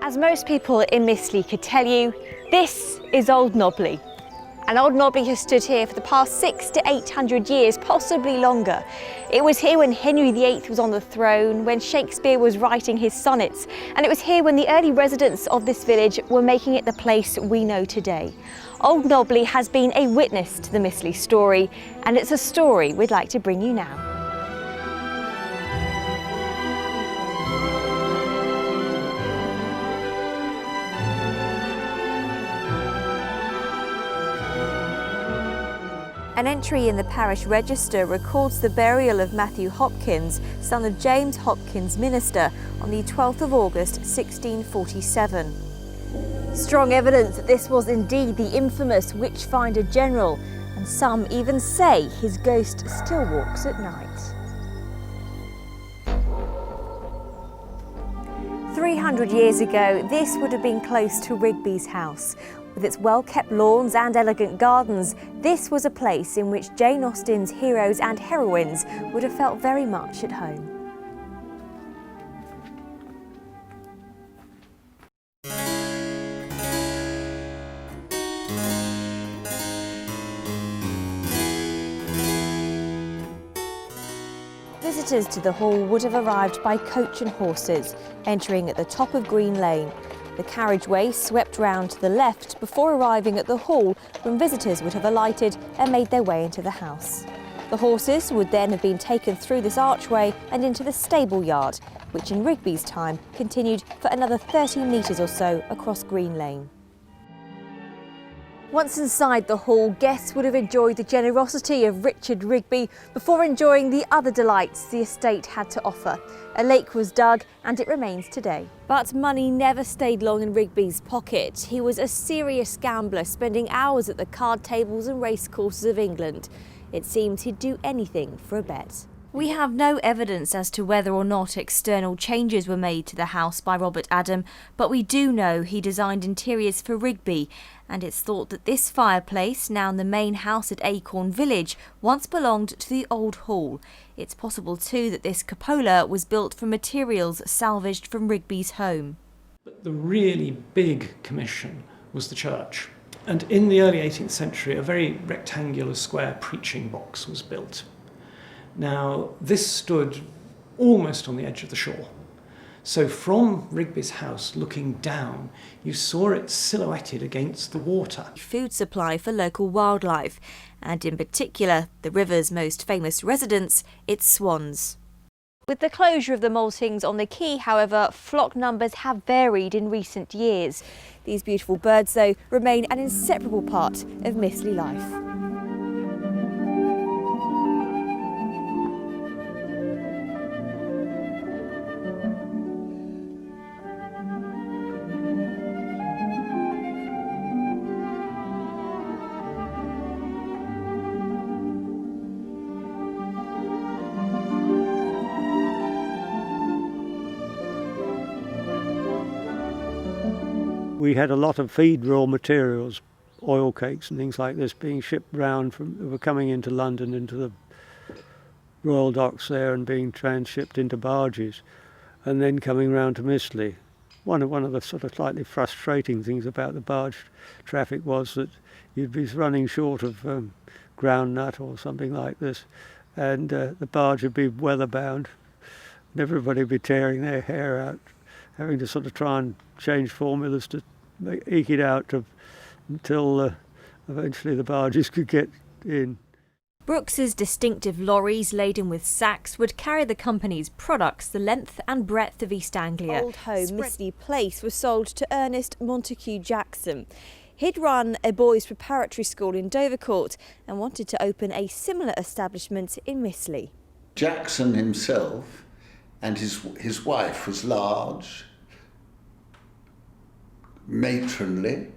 As most people in Mistley could tell you, this is Old Nobley. And Old Nobley has stood here for the past 600 to 800 years, possibly longer. It was here when Henry VIII was on the throne, when Shakespeare was writing his sonnets, and it was here when the early residents of this village were making it the place we know today. Old Nobley has been a witness to the Mistley story, and it's a story we'd like to bring you now. An entry in the parish register records the burial of Matthew Hopkins, son of James Hopkins, minister, on the 12th of August 1647. Strong evidence that this was indeed the infamous Witchfinder General, and some even say his ghost still walks at night. 300 years ago, this would have been close to Rigby's house. With its well-kept lawns and elegant gardens, this was a place in which Jane Austen's heroes and heroines would have felt very much at home. Visitors to the hall would have arrived by coach and horses, entering at the top of Green Lane. The carriageway swept round to the left before arriving at the hall, when visitors would have alighted and made their way into the house. The horses would then have been taken through this archway and into the stable yard, which in Rigby's time continued for another 30 metres or so across Green Lane. Once inside the hall, guests would have enjoyed the generosity of Richard Rigby before enjoying the other delights the estate had to offer. A lake was dug and it remains today. But money never stayed long in Rigby's pocket. He was a serious gambler, spending hours at the card tables and racecourses of England. It seems he'd do anything for a bet. We have no evidence as to whether or not external changes were made to the house by Robert Adam, but we do know he designed interiors for Rigby, and it's thought that this fireplace, now in the main house at Acorn Village, once belonged to the old hall. It's possible too that this cupola was built from materials salvaged from Rigby's home. But the really big commission was the church. And in the early 18th century, a very rectangular square preaching box was built. Now, this stood almost on the edge of the shore. So from Rigby's house, looking down, you saw it silhouetted against the water. Food supply for local wildlife, and in particular, the river's most famous residents, its swans. With the closure of the maltings on the quay, however, flock numbers have varied in recent years. These beautiful birds, though, remain an inseparable part of Mistley life. We had a lot of feed raw materials, oil cakes and things like this, being shipped round were coming into London, into the Royal Docks there, and being transshipped into barges, and then coming round to Mistley. One of the sort of slightly frustrating things about the barge traffic was that you'd be running short of groundnut or something like this, and the barge would be weather-bound, and everybody would be tearing their hair out, having to sort of try and change formulas to eke it out until eventually the barges could get in. Brooks's distinctive lorries laden with sacks would carry the company's products the length and breadth of East Anglia. Old home Mistley Place was sold to Ernest Montague Jackson. He'd run a boys' preparatory school in Dovercourt and wanted to open a similar establishment in Mistley. Jackson himself and his wife was large, matronly,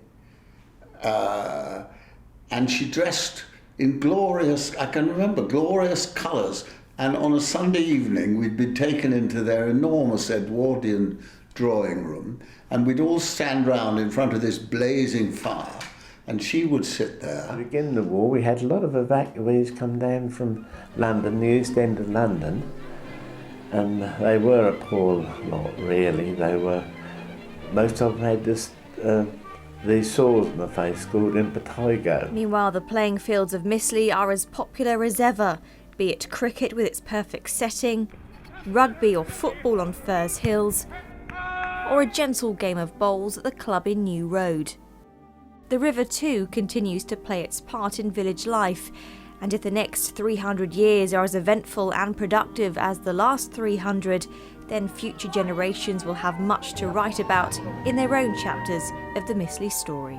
and she dressed in glorious, I can remember, glorious colours. And on a Sunday evening, we'd been taken into their enormous Edwardian drawing room, and we'd all stand round in front of this blazing fire, and she would sit there. To begin the war, we had a lot of evacuees come down from London, the East End of London, and they were a poor lot, really. They were Most of them had these sores on the face called impetigo. Meanwhile, the playing fields of Mistley are as popular as ever, be it cricket with its perfect setting, rugby or football on Firs Hills, or a gentle game of bowls at the club in New Road. The river too continues to play its part in village life, and if the next 300 years are as eventful and productive as the last 300, then future generations will have much to write about in their own chapters of the Mistley story.